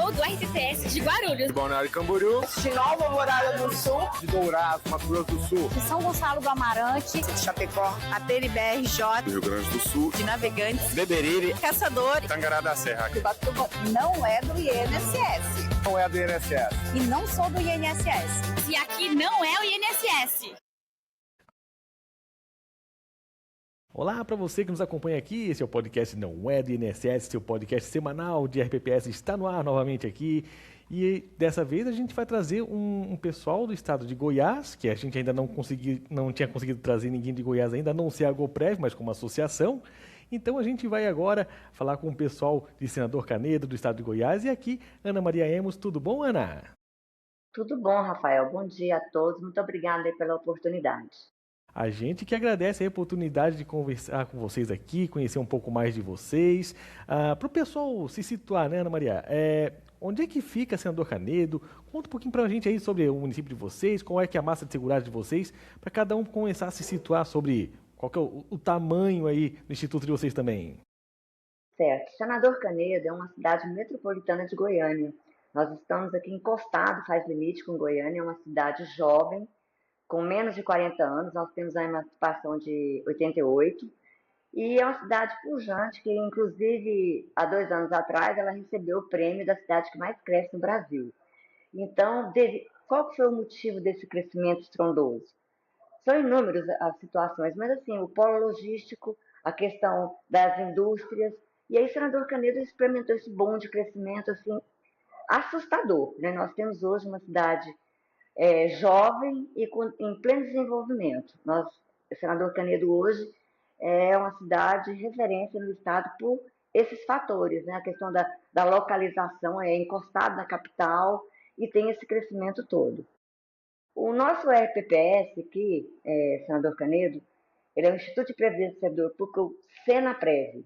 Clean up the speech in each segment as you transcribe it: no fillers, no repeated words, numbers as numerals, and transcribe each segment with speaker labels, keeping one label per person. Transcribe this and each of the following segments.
Speaker 1: sou do RPPS de Guarulhos,
Speaker 2: de Balneário Camboriú,
Speaker 3: de Nova Morada do Sul,
Speaker 2: de Dourados, Mato Grosso do Sul,
Speaker 4: de São Gonçalo do Amarante,
Speaker 3: de Chapecó, ATNBRJ,
Speaker 2: do Rio Grande do Sul,
Speaker 3: de Navegantes,
Speaker 2: Beberibe,
Speaker 3: Caçador,
Speaker 2: Tangará da Serra.
Speaker 4: Ubatuba não é do INSS.
Speaker 2: Não é do INSS.
Speaker 4: E não sou do INSS.
Speaker 1: e aqui não é o INSS.
Speaker 5: Olá para você que nos acompanha aqui, esse é o podcast Não É do INSS, seu podcast semanal de RPPS está no ar novamente aqui. E dessa vez a gente vai trazer um pessoal do estado de Goiás, que a gente ainda não tinha conseguido trazer ninguém de Goiás ainda, a não ser a GoPrev, mas como associação. Então a gente vai agora falar com o pessoal de Senador Canedo, do estado de Goiás. E aqui, Ana Maria Emos, tudo bom, Ana?
Speaker 6: Tudo bom, Rafael. Bom dia a todos. Muito obrigada pela oportunidade.
Speaker 5: A gente que agradece a oportunidade de conversar com vocês aqui, conhecer um pouco mais de vocês. Para o pessoal se situar, né, Ana Maria? Onde é que fica Senador Canedo? Conta um pouquinho para a gente aí sobre o município de vocês, qual é que é a massa de segurança de vocês, para cada um começar a se situar sobre qual que é o tamanho aí do instituto de vocês também.
Speaker 6: Certo. Senador Canedo é uma cidade metropolitana de Goiânia. Nós estamos aqui encostados, faz limite com Goiânia, é uma cidade jovem, com menos de 40 anos, nós temos a emancipação de 88, e é uma cidade pujante, que inclusive há 2 anos atrás ela recebeu o prêmio da cidade que mais cresce no Brasil. Então, qual foi o motivo desse crescimento estrondoso? São inúmeras as situações, mas assim, o polo logístico, a questão das indústrias, e aí Senador Canedo experimentou esse boom de crescimento assim, assustador, né? Nós temos hoje uma cidade jovem e em pleno desenvolvimento. Senador Canedo hoje é uma cidade referência no estado por esses fatores, né? A questão da localização é encostado na capital e tem esse crescimento todo. O nosso RPPS aqui, Senador Canedo, ele é o Instituto de Previdência do Servidor Público, o Senaprev. O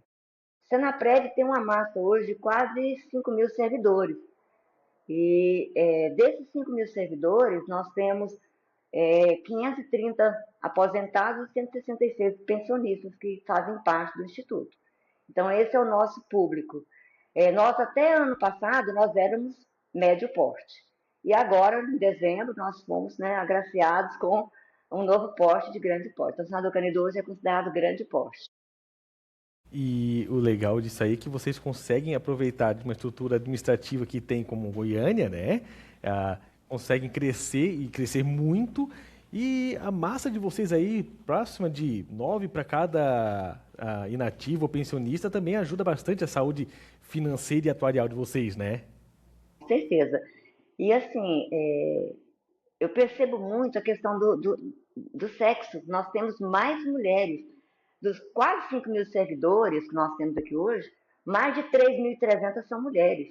Speaker 6: Senaprev tem uma massa hoje de quase 5 mil servidores. E desses 5 mil servidores, nós temos 530 aposentados e 166 pensionistas que fazem parte do Instituto. Então, esse é o nosso público. Nós, até ano passado, nós éramos médio porte. E agora, em dezembro, nós fomos agraciados com um novo porte de grande porte. Então, o Senador Canedo hoje é considerado grande porte.
Speaker 5: E o legal disso aí é que vocês conseguem aproveitar de uma estrutura administrativa que tem como Goiânia, né? Conseguem crescer e crescer muito. E a massa de vocês aí, próxima de 9 para cada inativo ou pensionista, também ajuda bastante a saúde financeira e atuarial de vocês, né?
Speaker 6: Com certeza. E assim, eu percebo muito a questão do sexo. Nós temos mais mulheres. Dos quase 5 mil servidores que nós temos aqui hoje, mais de 3.300 são mulheres.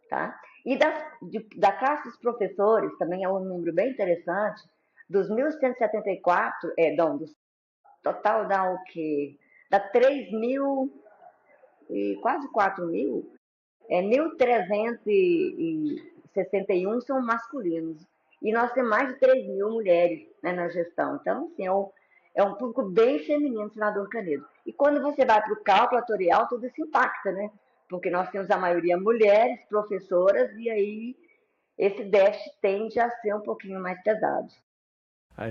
Speaker 6: Tá? E da classe dos professores, também é um número bem interessante, dos 1.174, do total dá o quê? Dá 3 mil e quase 4 mil, 1.361 são masculinos. E nós temos mais de 3 mil mulheres, né, na gestão. Então, assim, é um público bem feminino, Senador Canedo. E quando você vai para o cálculo atuarial, tudo isso impacta, né? Porque nós temos a maioria mulheres, professoras, e aí esse déficit tende a ser um pouquinho mais pesado.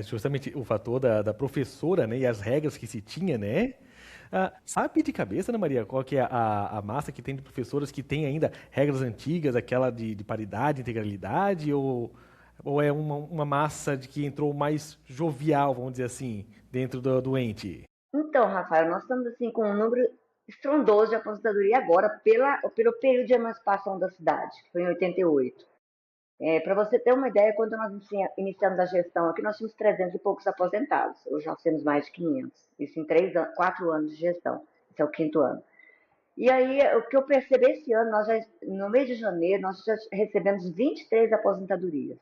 Speaker 5: Justamente o fator da professora, né, e as regras que se tinha, né? Sabe de cabeça, Ana Maria, qual que é a massa que tem de professoras que tem ainda regras antigas, aquela de paridade, integralidade, ou é uma massa de que entrou mais jovial, vamos dizer assim, dentro do ente?
Speaker 6: Então, Rafael, nós estamos assim, com um número estrondoso de aposentadoria agora pelo período de emancipação da cidade, que foi em 88. Para você ter uma ideia, quando nós iniciamos a gestão aqui, nós tínhamos 300 e poucos aposentados. Hoje nós temos mais de 500. Isso em 4 anos de gestão. Esse é o 5º ano. E aí, o que eu percebi esse ano, no mês de janeiro, nós já recebemos 23 aposentadorias.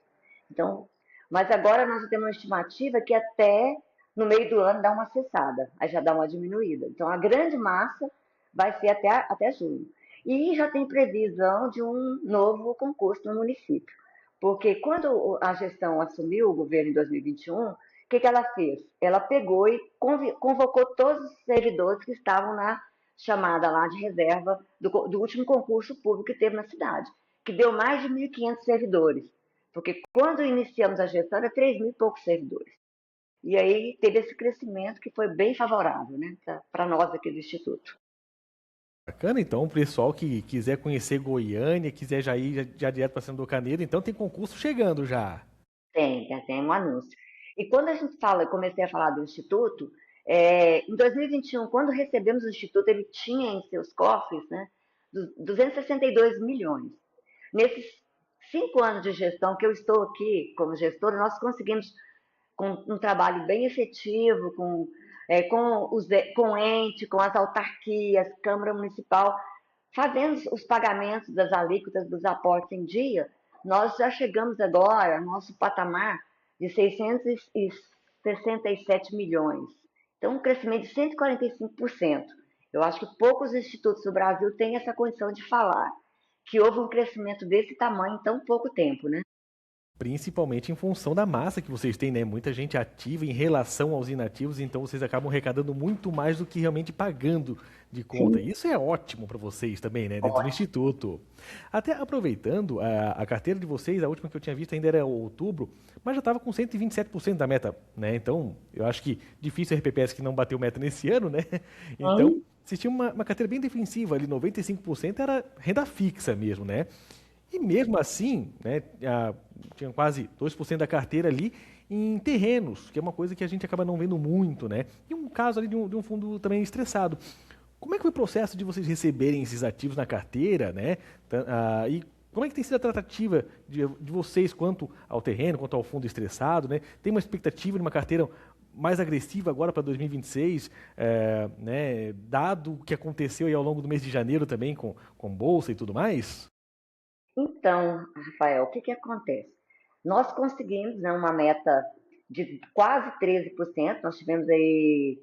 Speaker 6: Então, mas agora nós já temos uma estimativa que até no meio do ano dá uma cessada, aí já dá uma diminuída. Então, a grande massa vai ser até junho. E já tem previsão de um novo concurso no município. Porque quando a gestão assumiu o governo em 2021, o que ela fez? Ela pegou e convocou todos os servidores que estavam na chamada lá de reserva do último concurso público que teve na cidade, que deu mais de 1.500 servidores, porque quando iniciamos a gestão era 3.000 e poucos servidores. E aí teve esse crescimento que foi bem favorável, né, para nós aqui do Instituto.
Speaker 5: Bacana, então, o pessoal que quiser conhecer Goiânia, quiser já ir já direto para Senador Canedo, então tem concurso chegando já.
Speaker 6: Tem um anúncio. E quando a gente comecei a falar do Instituto, em 2021, quando recebemos o Instituto, ele tinha em seus cofres, né, 262 milhões. Nesses 5 anos de gestão que eu estou aqui como gestora, nós conseguimos, com um trabalho bem efetivo, com o ente, com as autarquias, Câmara Municipal, fazendo os pagamentos das alíquotas dos aportes em dia, nós já chegamos agora ao nosso patamar de 667 milhões. Então, um crescimento de 145%. Eu acho que poucos institutos do Brasil têm essa condição de falar que houve um crescimento desse tamanho em tão pouco tempo, né?
Speaker 5: Principalmente em função da massa que vocês têm, né? Muita gente ativa em relação aos inativos, então vocês acabam arrecadando muito mais do que realmente pagando de conta. Sim. Isso é ótimo para vocês também, né? Dentro do Instituto. Até aproveitando, a carteira de vocês, a última que eu tinha visto ainda era outubro, mas já estava com 127% da meta, né? Então, eu acho que difícil a RPPS que não bateu meta nesse ano, né? Então, vocês tinham uma carteira bem defensiva ali, 95% era renda fixa mesmo, né? E mesmo assim, né, tinha quase 2% da carteira ali em terrenos, que é uma coisa que a gente acaba não vendo muito, né? E um caso ali de um fundo também estressado. Como é que foi o processo de vocês receberem esses ativos na carteira, né? E como é que tem sido a tratativa de vocês quanto ao terreno, quanto ao fundo estressado, né? Tem uma expectativa de uma carteira mais agressiva agora para 2026, né? Dado o que aconteceu aí ao longo do mês de janeiro também com bolsa e tudo mais?
Speaker 6: Então, Rafael, o que acontece? Nós conseguimos, né, uma meta de quase 13%, nós tivemos aí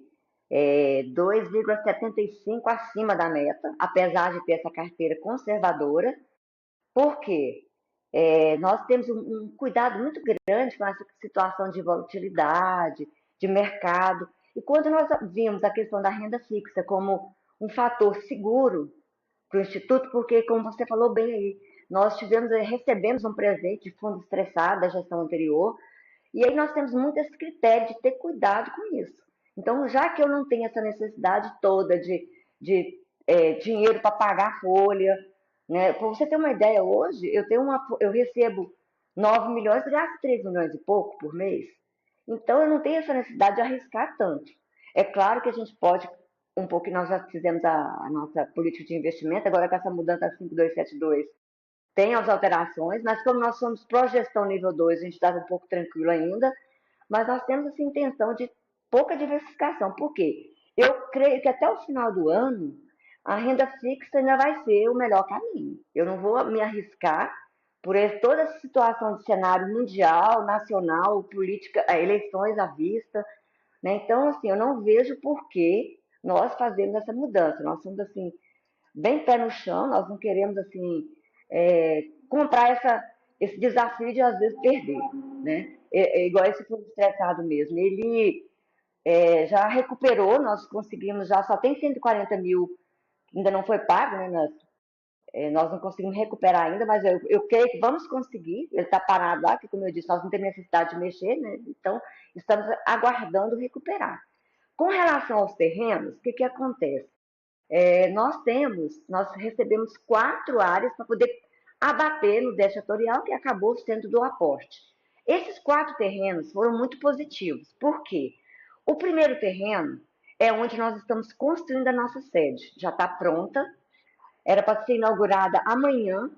Speaker 6: 2,75% acima da meta, apesar de ter essa carteira conservadora. Por quê? Nós temos um cuidado muito grande com essa situação de volatilidade, de mercado, e quando nós vimos a questão da renda fixa como um fator seguro para o Instituto, porque, como você falou bem aí, nós recebemos um presente de fundo estressado da gestão anterior, e aí nós temos muito esse critério de ter cuidado com isso. Então, já que eu não tenho essa necessidade toda de dinheiro para pagar a folha, né? Para você ter uma ideia, hoje eu recebo 9 milhões e gasto 3 milhões e pouco por mês. Então, eu não tenho essa necessidade de arriscar tanto. É claro que a gente pode, um pouco, nós já fizemos a nossa política de investimento, agora com essa mudança 5272, tem as alterações, mas como nós somos pró-gestão nível 2, a gente estava um pouco tranquilo ainda, mas nós temos essa intenção de pouca diversificação. Por quê? Eu creio que até o final do ano, a renda fixa ainda vai ser o melhor caminho. Eu não vou me arriscar por toda essa situação de cenário mundial, nacional, política, eleições à vista, né? Então, assim, eu não vejo por que nós fazemos essa mudança. Nós somos, assim, bem pé no chão, nós não queremos, assim, comprar esse desafio de, às vezes, perder, né? Igual esse fundo estressado mesmo. Ele já recuperou, nós conseguimos, só tem 140 mil, ainda não foi pago, né? Nós não conseguimos recuperar ainda, mas eu creio que vamos conseguir. Ele está parado lá, que, como eu disse, nós não temos necessidade de mexer, né? Então, estamos aguardando recuperar. Com relação aos terrenos, o que acontece? Nós recebemos 4 áreas para poder abater no déficit setorial, que acabou sendo do aporte. Esses 4 terrenos foram muito positivos. Por quê? O primeiro terreno é onde nós estamos construindo a nossa sede. Já está pronta, era para ser inaugurada amanhã,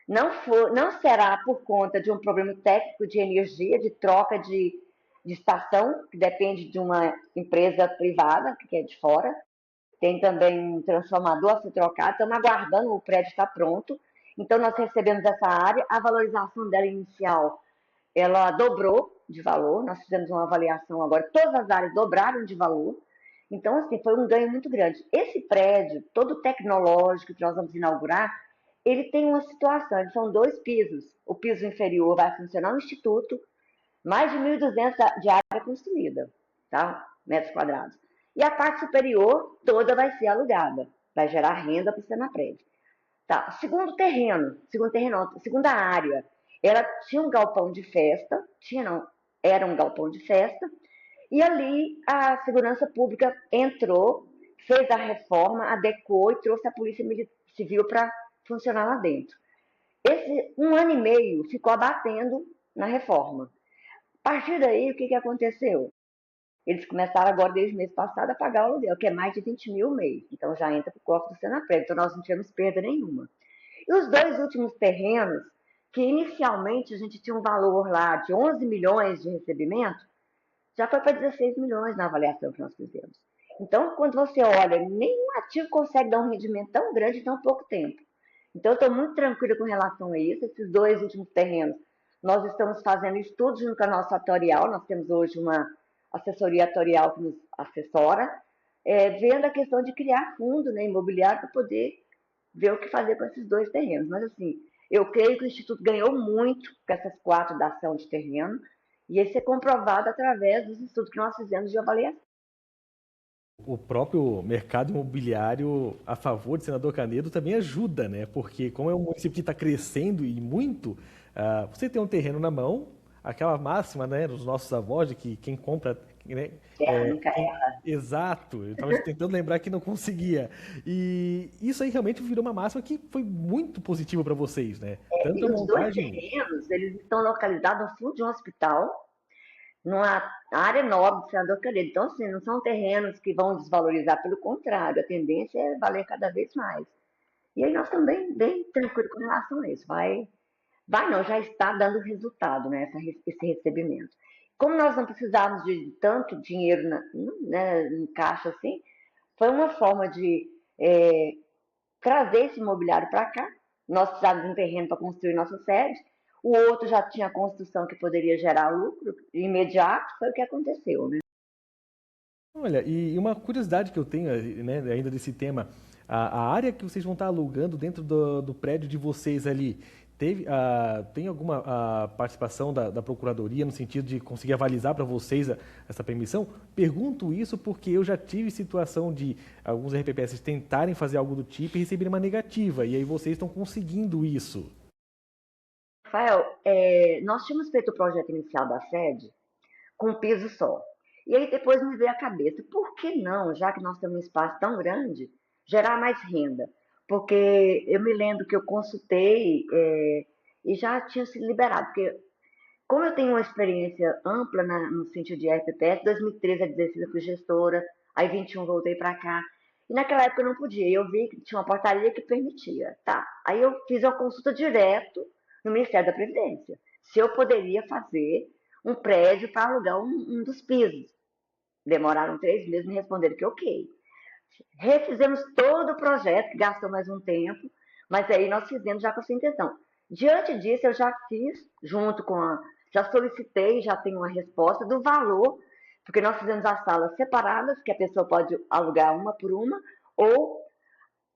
Speaker 6: não será por conta de um problema técnico de energia, de troca de estação, que depende de uma empresa privada, que é de fora. Tem também um transformador a ser trocado, estamos aguardando, o prédio estar pronto. Então, nós recebemos essa área, a valorização dela inicial, ela dobrou de valor, nós fizemos uma avaliação agora, todas as áreas dobraram de valor. Então, assim, foi um ganho muito grande. Esse prédio, todo tecnológico que nós vamos inaugurar, ele tem uma situação, são 2 pisos. O piso inferior vai funcionar no Instituto, mais de 1.200 de área construída, tá? Metros quadrados. E a parte superior toda vai ser alugada, vai gerar renda para o Senapred. Tá. Segundo terreno, não, segunda área, ela tinha um galpão de festa, tinha não, era um galpão de festa, e ali a segurança pública entrou, fez a reforma, adequou e trouxe a polícia civil para funcionar lá dentro. Esse 1 ano e meio ficou abatendo na reforma. A partir daí, o que aconteceu? Eles começaram agora, desde o mês passado, a pagar o aluguel, que é mais de 20 mil mês. Então já entra para o cofre do Senapred. Então nós não tivemos perda nenhuma. E os 2 últimos terrenos, que inicialmente a gente tinha um valor lá de 11 milhões de recebimento, já foi para 16 milhões na avaliação que nós fizemos. Então, quando você olha, nenhum ativo consegue dar um rendimento tão grande em tão pouco tempo. Então, eu estou muito tranquila com relação a isso. Esses 2 últimos terrenos, nós estamos fazendo estudos junto com a nossa atorial. Nós temos hoje uma assessoria atorial que nos assessora, vendo a questão de criar fundo, né, imobiliário para poder ver o que fazer com esses 2 terrenos. Mas, assim, eu creio que o Instituto ganhou muito com essas 4 da ação de terreno, e isso é comprovado através dos estudos que nós fizemos de avaliação.
Speaker 5: O próprio mercado imobiliário a favor de Senador Canedo também ajuda, né? Porque como é um município que está crescendo e muito, você tem um terreno na mão, aquela máxima, né, dos nossos avós, de que quem compra... Né,
Speaker 6: nunca erra.
Speaker 5: Exato, eu estava tentando lembrar que não conseguia. E isso aí realmente virou uma máxima que foi muito positiva para vocês, né?
Speaker 6: E os 2 terrenos, eles estão localizados no fundo de um hospital, numa área nobre do Senador Canedo. Então, assim, não são terrenos que vão desvalorizar, pelo contrário, a tendência é valer cada vez mais. E aí nós estamos bem tranquilos com relação a isso. Não, já está dando resultado, né, esse recebimento. Como nós não precisávamos de tanto dinheiro em caixa assim, foi uma forma de trazer esse imobiliário para cá. Nós precisávamos de um terreno para construir nossa sede. O outro já tinha a construção que poderia gerar lucro imediato, foi o que aconteceu, né?
Speaker 5: Olha, e uma curiosidade que eu tenho, né, ainda desse tema, a área que vocês vão estar alugando dentro do prédio de vocês ali, tem alguma participação da Procuradoria no sentido de conseguir avalizar para vocês essa permissão? Pergunto isso porque eu já tive situação de alguns RPPS tentarem fazer algo do tipo e receberem uma negativa, e aí vocês estão conseguindo isso.
Speaker 6: Rafael, nós tínhamos feito o projeto inicial da sede com um piso só. E aí depois me veio a cabeça, por que não, já que nós temos um espaço tão grande, gerar mais renda? Porque eu me lembro que eu consultei e já tinha sido liberado. Porque como eu tenho uma experiência ampla no sentido de RPPS, 2013 a 2016 eu fui gestora, aí 21 voltei para cá. E naquela época eu não podia, eu vi que tinha uma portaria que permitia. Tá. Aí eu fiz uma consulta direto no Ministério da Previdência, se eu poderia fazer um prédio para alugar um dos pisos. Demoraram 3 meses, me responderam que ok. Refizemos todo o projeto, que gastou mais um tempo, mas aí nós fizemos já com essa intenção. Diante disso, eu já fiz, já solicitei, já tenho uma resposta do valor, porque nós fizemos as salas separadas, que a pessoa pode alugar uma por uma, ou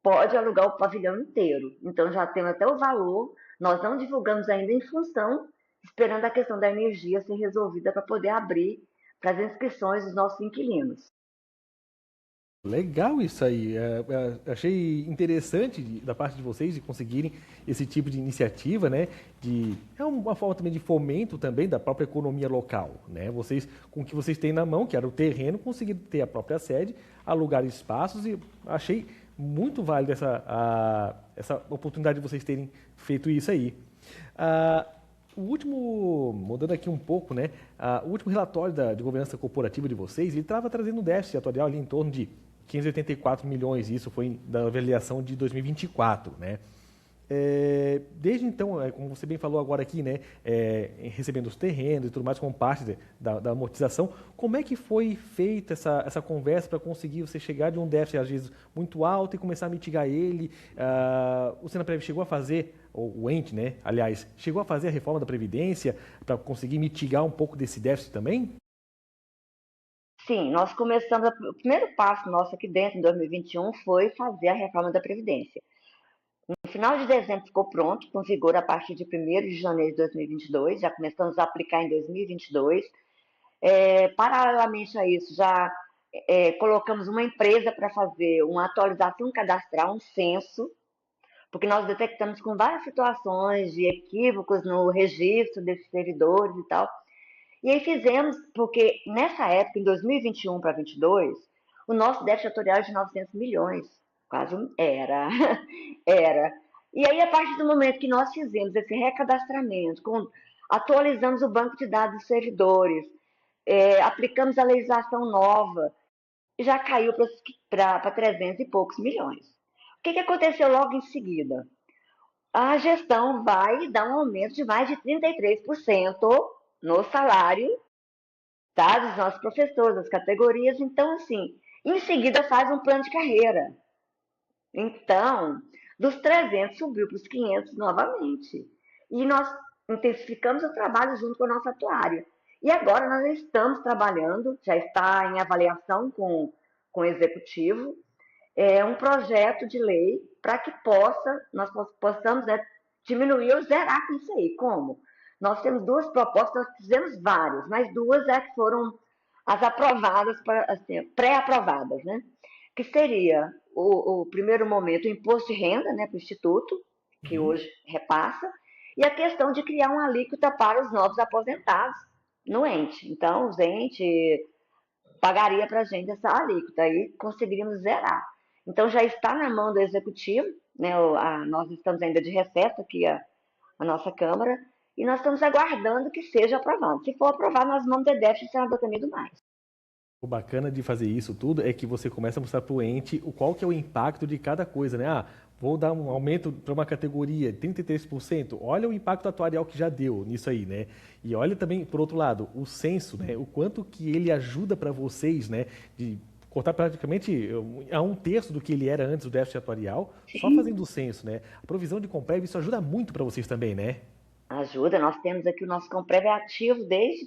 Speaker 6: pode alugar o pavilhão inteiro. Então já temos até o valor, nós não divulgamos ainda em função, esperando a questão da energia ser resolvida para poder abrir para as inscrições dos nossos inquilinos.
Speaker 5: Legal isso aí, achei interessante da parte de vocês de conseguirem esse tipo de iniciativa, né? É uma forma também de fomento também da própria economia local, né? Vocês, com o que vocês têm na mão, que era o terreno, conseguiram ter a própria sede, alugar espaços e achei muito válido essa oportunidade de vocês terem feito isso aí. O último, mudando aqui um pouco, né? O último relatório de governança corporativa de vocês, ele estava trazendo um déficit atuarial ali em torno de 584 milhões, isso foi da avaliação de 2024, né? Desde então, como você bem falou agora aqui, né, recebendo os terrenos e tudo mais como parte da amortização, como é que foi feita essa conversa para conseguir você chegar de um déficit, às vezes, muito alto e começar a mitigar ele? O Senaprev chegou a fazer, o ente, né, aliás, chegou a fazer a reforma da Previdência para conseguir mitigar um pouco desse déficit também?
Speaker 6: Sim, nós começamos, o primeiro passo nosso aqui dentro, em 2021, foi fazer a reforma da Previdência. No final de dezembro ficou pronto, com vigor a partir de 1º de janeiro de 2022, já começamos a aplicar em 2022. Paralelamente a isso, já colocamos uma empresa para fazer uma atualização cadastral, um censo, porque nós detectamos com várias situações de equívocos no registro desses servidores e tal. E aí fizemos, porque nessa época, em 2021 para 2022, o nosso déficit atuarial é de 900 milhões, quase era, era. E aí, a partir do momento que nós fizemos esse recadastramento, atualizamos o banco de dados dos servidores, aplicamos a legislação nova, já caiu para 300 e poucos milhões. O que aconteceu logo em seguida? A gestão vai dar um aumento de mais de 33% no salário, tá, dos nossos professores, das categorias. Então, assim, em seguida faz um plano de carreira. Então, dos 300 subiu para os 500 novamente. E nós intensificamos o trabalho junto com a nossa atuária. E agora nós estamos trabalhando, já está em avaliação com o executivo, um projeto de lei para que nós possamos diminuir ou zerar com isso aí. Como? Nós temos duas propostas, nós fizemos várias, mas duas que foram as aprovadas, assim, pré-aprovadas, né? Que seria, o primeiro momento, o imposto de renda, né, para o Instituto, que hoje repassa, e a questão de criar uma alíquota para os novos aposentados no ente. Então, os entes pagaria para a gente essa alíquota, aí conseguiríamos zerar. Então, já está na mão do Executivo, né, nós estamos ainda de recesso aqui, a nossa Câmara, e nós estamos aguardando que seja aprovado. Se for aprovado, nós vamos ter déficit, senador Canido, mais.
Speaker 5: O bacana de fazer isso tudo é que você começa a mostrar para o ente qual que é o impacto de cada coisa, né? Ah, vou dar um aumento para uma categoria, 33%. Olha o impacto atuarial que já deu nisso aí, né? E olha também, por outro lado, o censo, né? O quanto que ele ajuda para vocês, né? De cortar praticamente a 1/3 do que ele era antes do déficit atuarial, só fazendo o censo, né? A provisão de Comprev, isso ajuda muito para vocês também, né?
Speaker 6: Ajuda, nós temos aqui o nosso Comprev ativo desde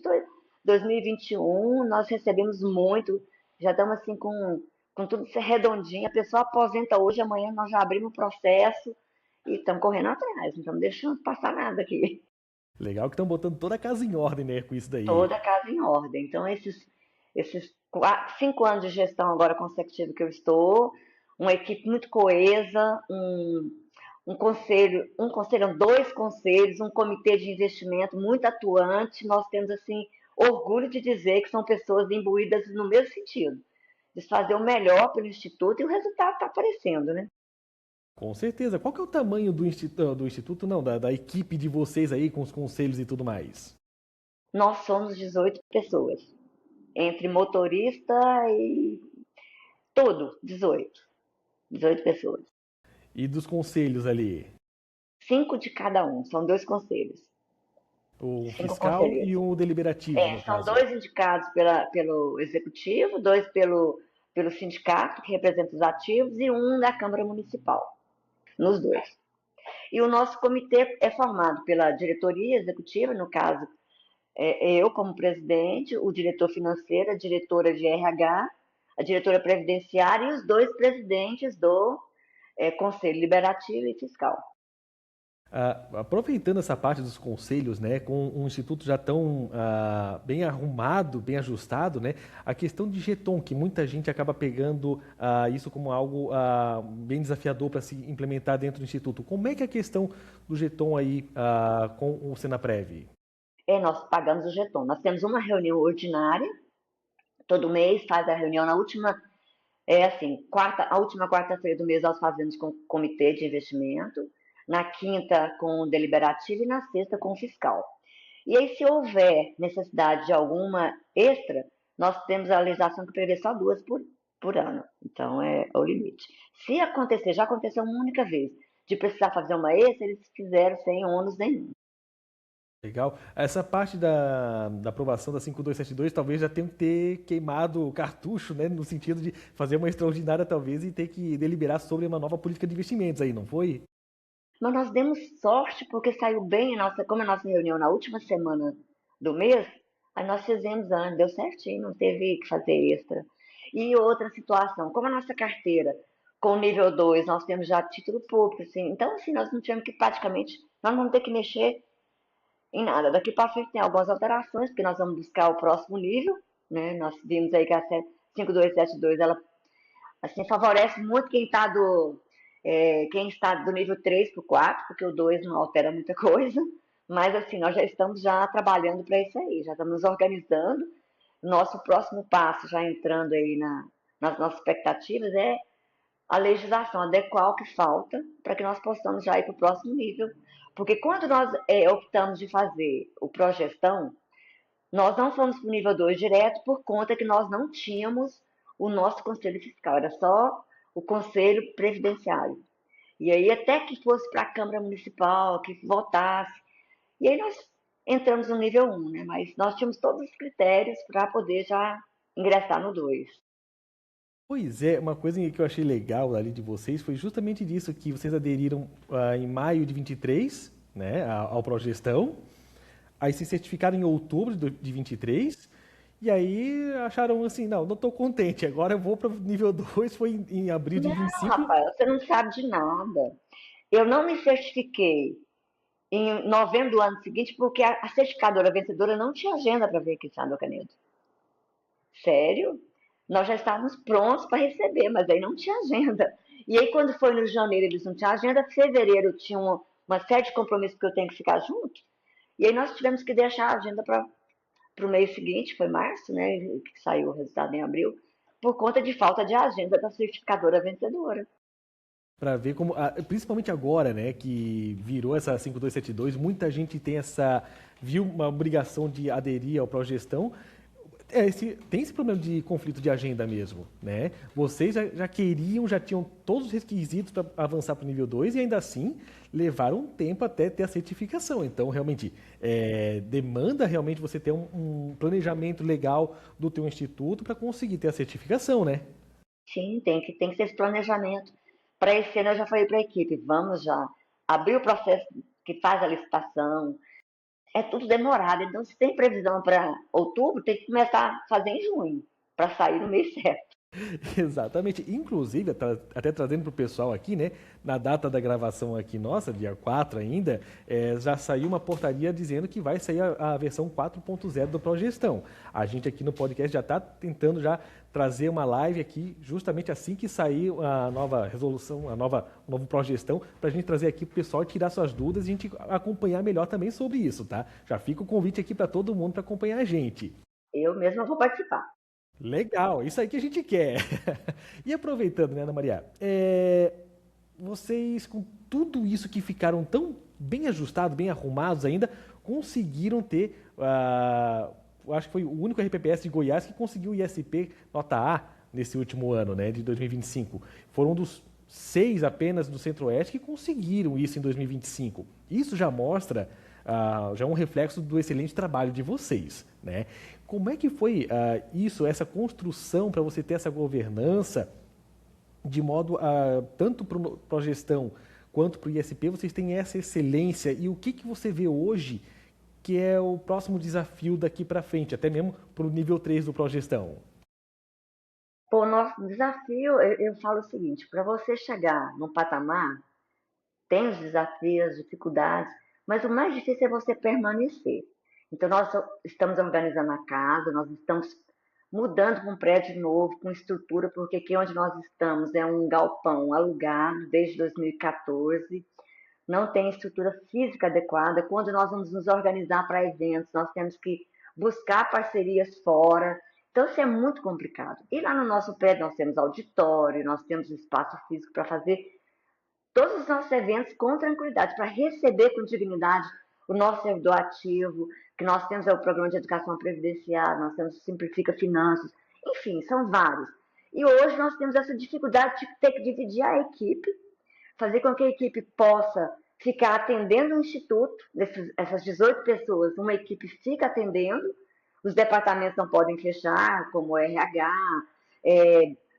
Speaker 6: 2021, nós recebemos muito, já estamos assim com tudo redondinho, a pessoa aposenta hoje, amanhã nós já abrimos o processo e estamos correndo atrás, não estamos deixando passar nada aqui.
Speaker 5: Legal que estão botando toda a casa em ordem, né, com isso daí.
Speaker 6: Toda a casa em ordem. Então, esses 5 anos de gestão agora consecutiva que eu estou, uma equipe muito coesa, dois conselhos, um comitê de investimento muito atuante. Nós temos, assim, orgulho de dizer que são pessoas imbuídas no mesmo sentido, de fazer o melhor pelo Instituto, e o resultado está aparecendo, né?
Speaker 5: Com certeza. Qual que é o tamanho do Instituto, não, da equipe de vocês aí, com os conselhos e tudo mais?
Speaker 6: Nós somos 18 pessoas, entre motorista e tudo, 18 pessoas.
Speaker 5: E dos conselhos ali?
Speaker 6: 5 de cada um, são 2 conselhos.
Speaker 5: O
Speaker 6: 5
Speaker 5: fiscal
Speaker 6: conselheiros.
Speaker 5: e o deliberativo, no
Speaker 6: São
Speaker 5: caso.
Speaker 6: 2 indicados pelo Executivo, 2 pelo sindicato, que representa os ativos, e 1 da Câmara Municipal, nos 2. E o nosso comitê é formado pela diretoria executiva, no caso, eu como presidente, o diretor financeiro, a diretora de RH, a diretora previdenciária e os 2 presidentes do Conselho Liberativo e Fiscal.
Speaker 5: Aproveitando essa parte dos conselhos, né, com um instituto já tão bem arrumado, bem ajustado, né, a questão de Geton, que muita gente acaba pegando isso como algo bem desafiador para se implementar dentro do instituto. Como é que é a questão do Geton aí com o Senaprev?
Speaker 6: Nós pagamos o Geton. Nós temos uma reunião ordinária, todo mês faz a reunião na última, a última quarta-feira do mês nós fazemos com o comitê de investimento, na quinta com o deliberativo e na sexta com o fiscal. E aí, se houver necessidade de alguma extra, nós temos a legislação que prevê só 2 por ano. Então, é o limite. Se acontecer, já aconteceu uma única vez, de precisar fazer uma extra, eles fizeram sem ônus nenhum.
Speaker 5: Legal. Essa parte da aprovação da 5272 talvez já tenha que ter queimado o cartucho, né, no sentido de fazer uma extraordinária talvez e ter que deliberar sobre uma nova política de investimentos aí, não foi?
Speaker 6: Mas nós demos sorte porque saiu bem como a nossa reunião na última semana do mês, aí nós fizemos deu certinho, não teve que fazer extra. E outra situação, como a nossa carteira com o nível 2, nós temos já título público, assim, então assim, nós não tivemos que nós não vamos ter que mexer em nada. Daqui para frente tem algumas alterações, porque nós vamos buscar o próximo nível, né? Nós vimos aí que a 5272, ela assim, favorece muito quem está quem está do nível 3 para o 4, porque o 2 não altera muita coisa, mas assim, nós já estamos trabalhando para isso aí, já estamos nos organizando. Nosso próximo passo, já entrando aí nas nossas expectativas, é a legislação, adequar o que falta para que nós possamos já ir para o próximo nível. Porque quando nós optamos de fazer o progestão, nós não fomos para o nível 2 direto por conta que nós não tínhamos o nosso conselho fiscal, era só o conselho previdenciário. E aí até que fosse para a Câmara Municipal, que votasse, e aí nós entramos no nível 1, né? Mas nós tínhamos todos os critérios para poder já ingressar no 2.
Speaker 5: Pois é, uma coisa que eu achei legal ali de vocês foi justamente disso, que vocês aderiram em maio de 23, né, ao Progestão, aí se certificaram em outubro de 23, e aí acharam assim, não estou contente, agora eu vou para o nível 2, foi em abril de 25.
Speaker 6: Não, Rafael, você não sabe de nada. Eu não me certifiquei em novembro do ano seguinte porque a certificadora vencedora não tinha agenda para vir aqui, senador Canedo. Sério? Nós já estávamos prontos para receber, mas aí não tinha agenda. E aí, quando foi no janeiro, eles não tinham agenda, fevereiro tinha uma série de compromissos que eu tenho que ficar junto, e aí nós tivemos que deixar a agenda para o mês seguinte, foi março, né, que saiu o resultado em abril, por conta de falta de agenda da certificadora vencedora.
Speaker 5: Para ver como, principalmente agora, né, que virou essa 5272, muita gente viu uma obrigação de aderir ao Progestão. Tem esse problema de conflito de agenda mesmo, né? Vocês já tinham todos os requisitos para avançar para o nível 2 e ainda assim levaram um tempo até ter a certificação. Então, realmente, demanda realmente você ter um planejamento legal do teu instituto para conseguir ter a certificação, né?
Speaker 6: Sim, tem que ter esse planejamento. Para esse ano eu já falei para a equipe, vamos já abrir o processo que faz a licitação. É tudo demorado, então se tem previsão para outubro, tem que começar a fazer em junho, para sair no mês certo.
Speaker 5: Exatamente. Inclusive, até trazendo para o pessoal aqui, né? Na data da gravação aqui nossa, dia 4 ainda, já saiu uma portaria dizendo que vai sair a versão 4.0 do Progestão. A gente aqui no podcast já está tentando já trazer uma live aqui, justamente assim que sair a nova resolução, o novo Progestão, para a gente trazer aqui para o pessoal tirar suas dúvidas e a gente acompanhar melhor também sobre isso, tá? Já fica o convite aqui para todo mundo para acompanhar a gente.
Speaker 6: Eu mesma vou participar.
Speaker 5: Legal, isso aí que a gente quer. E aproveitando, né, Ana Maria, vocês com tudo isso que ficaram tão bem ajustados, bem arrumados ainda, conseguiram ter, acho que foi o único RPPS de Goiás que conseguiu o ISP nota A nesse último ano, né, de 2025. Foram um dos 6 apenas do Centro-Oeste que conseguiram isso em 2025. Isso já mostra, já é um reflexo do excelente trabalho de vocês, né? Como é que foi essa construção para você ter essa governança, de modo tanto para o Progestão quanto para o ISP, vocês têm essa excelência, e o que você vê hoje que é o próximo desafio daqui para frente, até mesmo para o nível 3 do Progestão?
Speaker 6: O nosso desafio, eu falo o seguinte, para você chegar no patamar, tem os desafios, dificuldades, mas o mais difícil é você permanecer. Então, nós estamos organizando a casa, nós estamos mudando para um prédio novo, com estrutura, porque aqui onde nós estamos é um galpão alugado desde 2014, não tem estrutura física adequada. Quando nós vamos nos organizar para eventos, nós temos que buscar parcerias fora, então isso é muito complicado. E lá no nosso prédio nós temos auditório, nós temos espaço físico para fazer todos os nossos eventos com tranquilidade, para receber com dignidade o nosso servidor ativo, que nós temos o programa de educação previdenciária, nós temos o Simplifica Finanças, enfim, são vários. E hoje nós temos essa dificuldade de ter que dividir a equipe, fazer com que a equipe possa ficar atendendo o instituto, essas 18 pessoas, uma equipe fica atendendo, os departamentos não podem fechar, como o RH,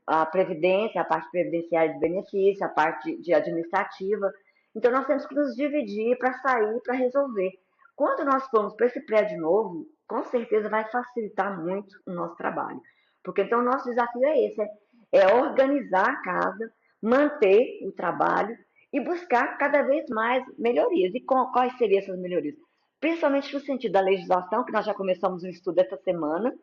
Speaker 6: a Previdência, a parte previdenciária de benefício, a parte de administrativa. Então, nós temos que nos dividir para sair, para resolver. Quando nós formos para esse prédio novo, com certeza vai facilitar muito o nosso trabalho. Porque, então, o nosso desafio é esse, é organizar a casa, manter o trabalho e buscar cada vez mais melhorias. E quais seriam essas melhorias? Principalmente no sentido da legislação, que nós já começamos um estudo essa semana,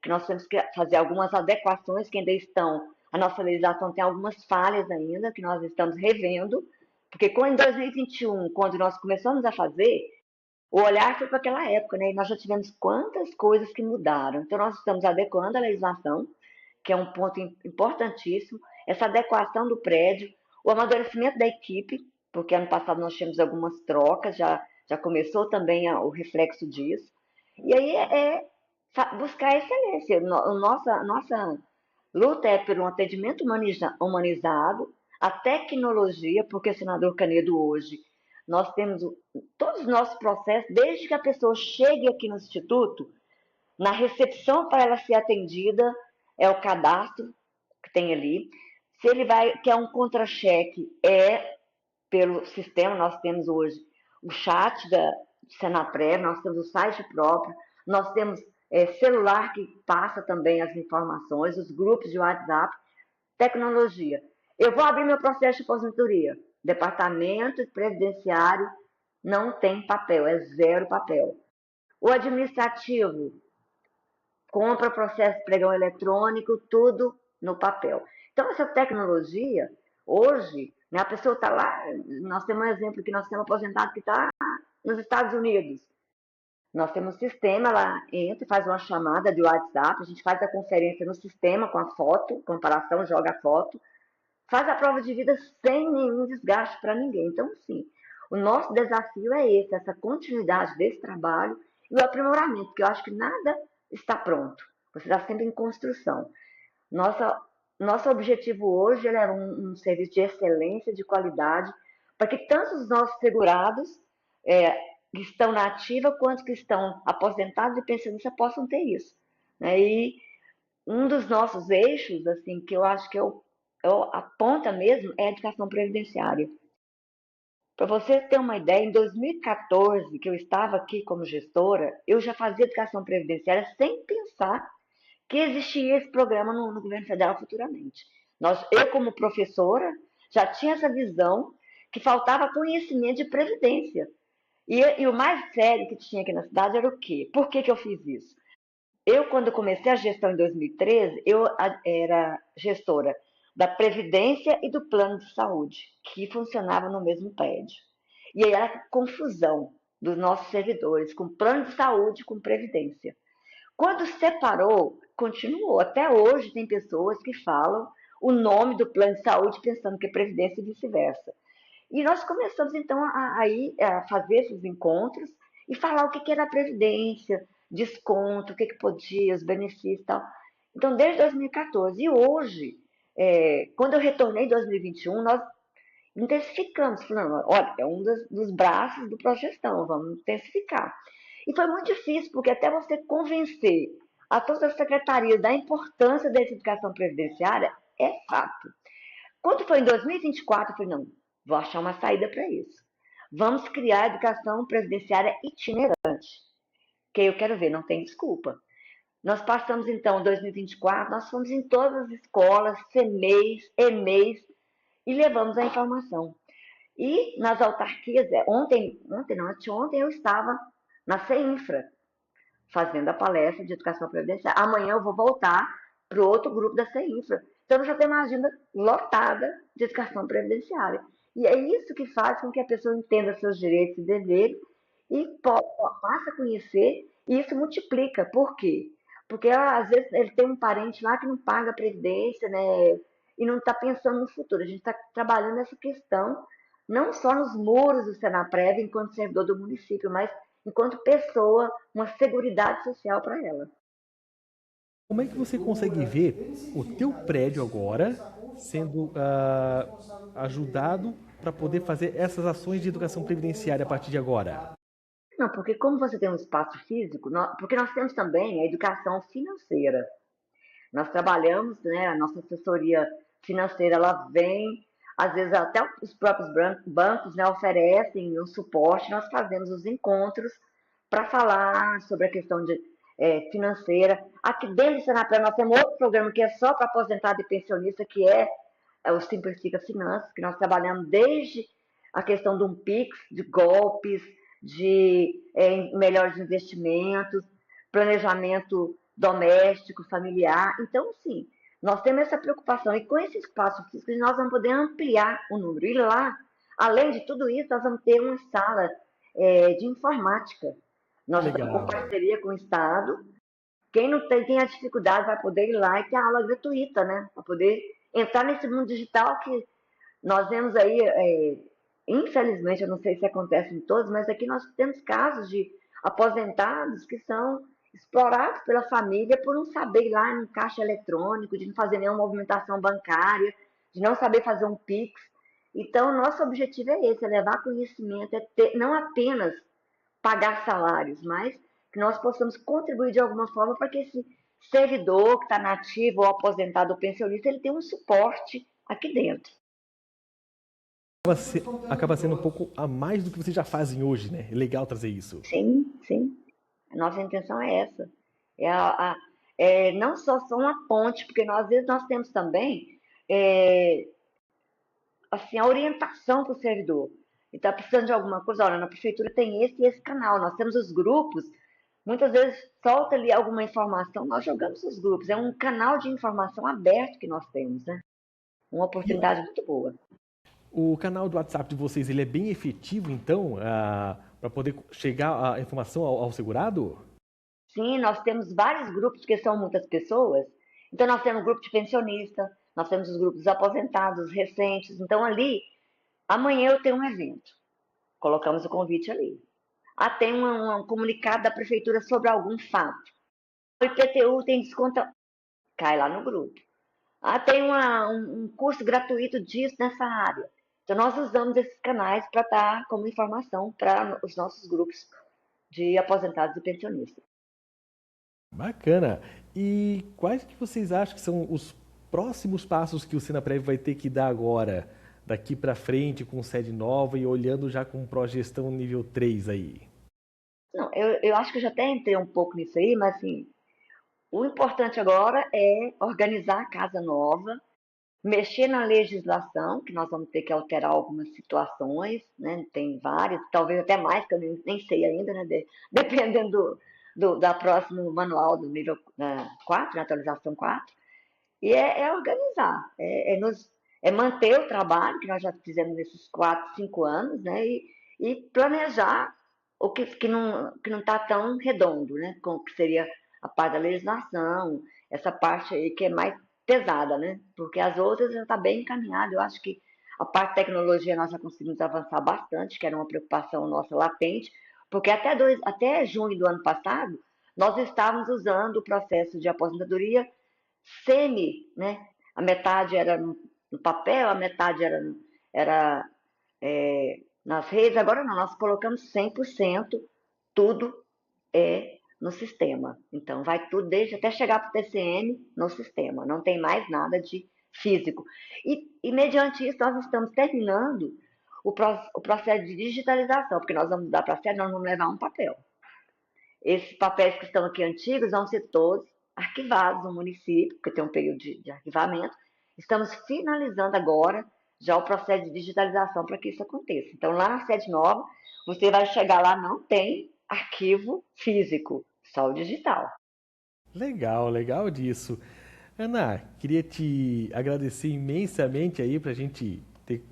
Speaker 6: que nós temos que fazer algumas adequações que ainda estão A nossa legislação tem algumas falhas ainda que nós estamos revendo, porque em 2021, quando nós começamos a fazer, o olhar foi para aquela época, né? E nós já tivemos quantas coisas que mudaram. Então, nós estamos adequando a legislação, que é um ponto importantíssimo, essa adequação do prédio, o amadurecimento da equipe, porque ano passado nós tivemos algumas trocas, já começou também o reflexo disso. E aí é buscar a excelência. Nossa luta é por um atendimento humanizado, a tecnologia, porque, senador Canedo, hoje nós temos todos os nossos processos, desde que a pessoa chegue aqui no Instituto, na recepção para ela ser atendida, é o cadastro que tem ali. Se ele quer um contra-cheque, pelo sistema, nós temos hoje o chat da Senaprev, nós temos o site próprio, nós temos celular que passa também as informações, os grupos de WhatsApp, tecnologia. Eu vou abrir meu processo de aposentadoria. Departamento previdenciário não tem papel, é 0 papel. O administrativo compra processo de pregão eletrônico, tudo no papel. Então, essa tecnologia, hoje, né, a pessoa está lá, nós temos um exemplo que nós temos um aposentado que está nos Estados Unidos. Nós temos um sistema, ela entra, faz uma chamada de WhatsApp, a gente faz a conferência no sistema com a foto, comparação, joga a foto, faz a prova de vida sem nenhum desgaste para ninguém. Então, sim, o nosso desafio é esse, essa continuidade desse trabalho e o aprimoramento, porque eu acho que nada está pronto, você está sempre em construção. Nosso objetivo hoje é um serviço de excelência, de qualidade, para que tanto os nossos segurados que estão na ativa, quanto que estão aposentados e pensionistas possam ter isso, né? E um dos nossos eixos, assim, que eu acho que a ponta mesmo, é a educação previdenciária. Para você ter uma ideia, em 2014, que eu estava aqui como gestora, eu já fazia educação previdenciária sem pensar que existia esse programa no governo federal futuramente. Eu, como professora, já tinha essa visão que faltava conhecimento de previdência. E o mais sério que tinha aqui na cidade era o quê? Por que eu fiz isso? Quando comecei a gestão em 2013, eu era gestora da Previdência e do Plano de Saúde, que funcionava no mesmo prédio. E aí era confusão dos nossos servidores, com Plano de Saúde e com Previdência. Quando separou, continuou. Até hoje tem pessoas que falam o nome do Plano de Saúde pensando que é Previdência e vice-versa. E nós começamos, então, a fazer esses encontros e falar o que era a Previdência, desconto, o que podia, os benefícios e tal. Então, desde 2014. E hoje, quando eu retornei em 2021, nós intensificamos, falando, olha, é um dos braços do Progestão, vamos intensificar. E foi muito difícil, porque até você convencer a todas as secretarias da importância dessa educação previdenciária, é fato. Quando foi em 2024, eu falei, não, vou achar uma saída para isso. Vamos criar a educação previdenciária itinerante, que eu quero ver, não tem desculpa. Nós passamos, então, em 2024, nós fomos em todas as escolas, CMEIs, EMEIs, e levamos a informação. E nas autarquias, anteontem eu estava na CEINFRA, fazendo a palestra de educação previdenciária. Amanhã eu vou voltar para o outro grupo da CEINFRA. Então, eu já tenho uma agenda lotada de educação previdenciária. E é isso que faz com que a pessoa entenda seus direitos e deveres e passe a conhecer, e isso multiplica. Por quê? Porque, às vezes, ele tem um parente lá que não paga a previdência, né? E não está pensando no futuro. A gente está trabalhando essa questão, não só nos muros do Senaprev, enquanto servidor do município, mas enquanto pessoa, uma seguridade social para ela.
Speaker 5: Como é que você consegue ver o teu prédio agora sendo ajudado para poder fazer essas ações de educação previdenciária a partir de agora?
Speaker 6: Não, porque como você tem um espaço físico, porque nós temos também a educação financeira. Nós trabalhamos, né, a nossa assessoria financeira, ela vem, às vezes até os próprios bancos, né, oferecem um suporte, nós fazemos os encontros para falar sobre a questão financeira. Aqui dentro do Senaprev nós temos outro programa que é só para aposentado e pensionista, que é o Simplifica Finanças, que nós trabalhamos desde a questão de um PIX, de golpes, de melhores investimentos, planejamento doméstico, familiar. Então, sim, Nós temos essa preocupação. E com esse espaço físico, nós vamos poder ampliar o número. E lá, além de tudo isso, nós vamos ter uma sala de informática. Nós estamos com parceria com o Estado. Quem não tem a dificuldade vai poder ir lá e ter aula gratuita, né? Para poder entrar nesse mundo digital que nós vemos aí, infelizmente, eu não sei se acontece em todos, mas aqui nós temos casos de aposentados que são explorados pela família por não saber ir lá no caixa eletrônico, de não fazer nenhuma movimentação bancária, de não saber fazer um Pix. Então, nosso objetivo é esse, é levar conhecimento, não apenas pagar salários, mas que nós possamos contribuir de alguma forma para que esse servidor que está nativo ou aposentado ou pensionista, ele tenha um suporte aqui dentro.
Speaker 5: Acaba sendo um pouco a mais do que vocês já fazem hoje, né? É legal trazer isso.
Speaker 6: Sim, sim. A nossa intenção é essa. Não só uma ponte, porque às vezes nós temos também assim, a orientação para o servidor. Ele está precisando de alguma coisa, olha, na prefeitura tem esse e esse canal, nós temos os grupos, muitas vezes solta ali alguma informação, nós jogamos os grupos, é um canal de informação aberto que nós temos, né? Uma oportunidade muito boa.
Speaker 5: O canal do WhatsApp de vocês, ele é bem efetivo, então, para poder chegar a informação ao segurado?
Speaker 6: Sim, nós temos vários grupos, porque são muitas pessoas. Então, nós temos grupo de pensionista, nós temos os grupos aposentados, recentes. Então, ali, amanhã eu tenho um evento. Colocamos o convite ali. Tem um comunicado da prefeitura sobre algum fato. O IPTU tem desconto, cai lá no grupo. Tem um curso gratuito disso nessa área. Então, nós usamos esses canais para dar como informação para os nossos grupos de aposentados e pensionistas.
Speaker 5: Bacana. E quais que vocês acham que são os próximos passos que o Senaprev vai ter que dar agora, daqui para frente, com sede nova e olhando já com progestão nível 3 aí?
Speaker 6: Não, eu acho que eu já até entrei um pouco nisso aí, mas assim, o importante agora é organizar a casa nova, mexer na legislação, que nós vamos ter que alterar algumas situações, né? Tem várias, talvez até mais, que eu nem sei ainda, né? Dependendo da próximo manual do nível 4, na atualização 4. E é organizar, é manter o trabalho que nós já fizemos nesses 4, 5 anos, né? E planejar o que não está tão redondo, né? Que seria a parte da legislação, essa parte aí que é mais pesada, né? Porque as outras já está bem encaminhada. Eu acho que a parte de tecnologia nós já conseguimos avançar bastante, que era uma preocupação nossa latente, porque até junho do ano passado, nós estávamos usando o processo de aposentadoria né? A metade era no papel, a metade era nas redes. Agora não, nós colocamos 100%, tudo no sistema. Então, vai tudo, até chegar para o TCM, no sistema. Não tem mais nada de físico. E mediante isso, nós estamos terminando o processo de digitalização, porque nós vamos mudar para a sede, nós vamos levar um papel. Esses papéis que estão aqui antigos vão ser todos arquivados no município, porque tem um período de arquivamento. Estamos finalizando agora já o processo de digitalização para que isso aconteça. Então, lá na sede nova, você vai chegar lá, não tem arquivo físico, só o digital.
Speaker 5: Legal disso. Ana, queria te agradecer imensamente aí para a gente ter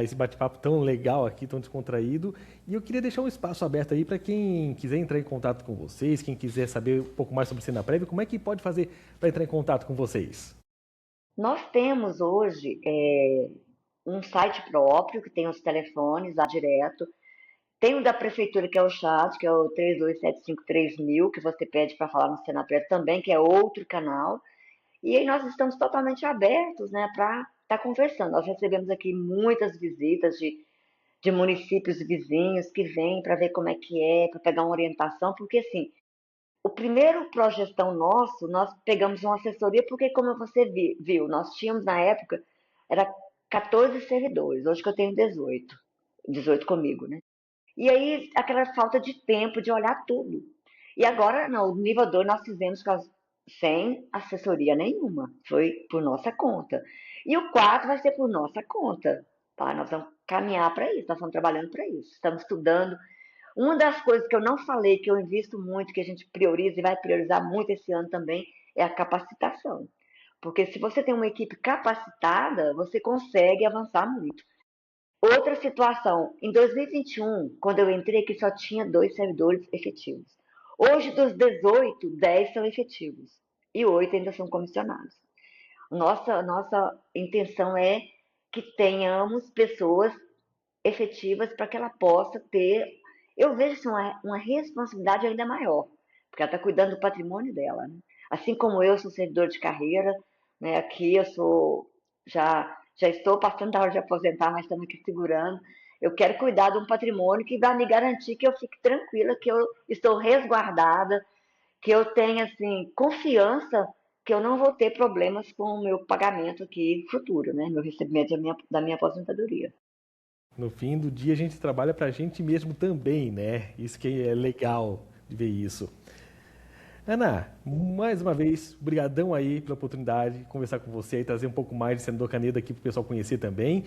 Speaker 5: esse bate-papo tão legal aqui, tão descontraído. E eu queria deixar um espaço aberto aí para quem quiser entrar em contato com vocês, quem quiser saber um pouco mais sobre o Senaprev, como é que pode fazer para entrar em contato com vocês?
Speaker 6: Nós temos hoje um site próprio, que tem os telefones lá direto. Tem o da prefeitura, que é o chat, que é o 32753000, que você pede para falar no Senaprev também, que é outro canal. E aí nós estamos totalmente abertos, né, para estar conversando. Nós recebemos aqui muitas visitas de municípios vizinhos que vêm para ver como é que para pegar uma orientação, porque assim, o primeiro progestão nosso, nós pegamos uma assessoria, porque como você viu, nós tínhamos na época, era 14 servidores, hoje que eu tenho 18 comigo, né? E aí, aquela falta de tempo de olhar tudo. E agora, no nível 2, nós fizemos sem assessoria nenhuma. Foi por nossa conta. E o 4 vai ser por nossa conta. Tá? Nós vamos caminhar para isso, nós estamos trabalhando para isso. Estamos estudando. Uma das coisas que eu não falei, que eu invisto muito, que a gente prioriza e vai priorizar muito esse ano também, é a capacitação. Porque se você tem uma equipe capacitada, você consegue avançar muito. Outra situação, em 2021, quando eu entrei aqui só tinha 2 servidores efetivos. Hoje, dos 18, 10 são efetivos e 8 ainda são comissionados. Nossa intenção é que tenhamos pessoas efetivas para que ela possa ter, eu vejo assim, uma responsabilidade ainda maior, porque ela está cuidando do patrimônio dela, né? Assim como eu sou servidor de carreira, né? Aqui eu sou, já estou passando da hora de aposentar, mas estamos aqui segurando. Eu quero cuidar de um patrimônio que vai me garantir que eu fique tranquila, que eu estou resguardada, que eu tenha assim, confiança que eu não vou ter problemas com o meu pagamento aqui futuro, né? Meu recebimento da minha aposentadoria.
Speaker 5: No fim do dia a gente trabalha para a gente mesmo também, né? Isso que é legal de ver isso. Ana, mais uma vez, brigadão aí pela oportunidade de conversar com você e trazer um pouco mais de Senador Canedo aqui para o pessoal conhecer também.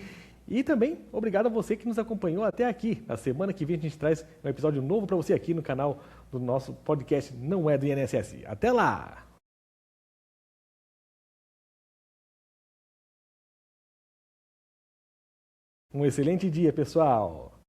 Speaker 5: E também, obrigado a você que nos acompanhou até aqui. Na semana que vem a gente traz um episódio novo para você aqui no canal do nosso podcast Não É do INSS. Até lá! Um excelente dia, pessoal!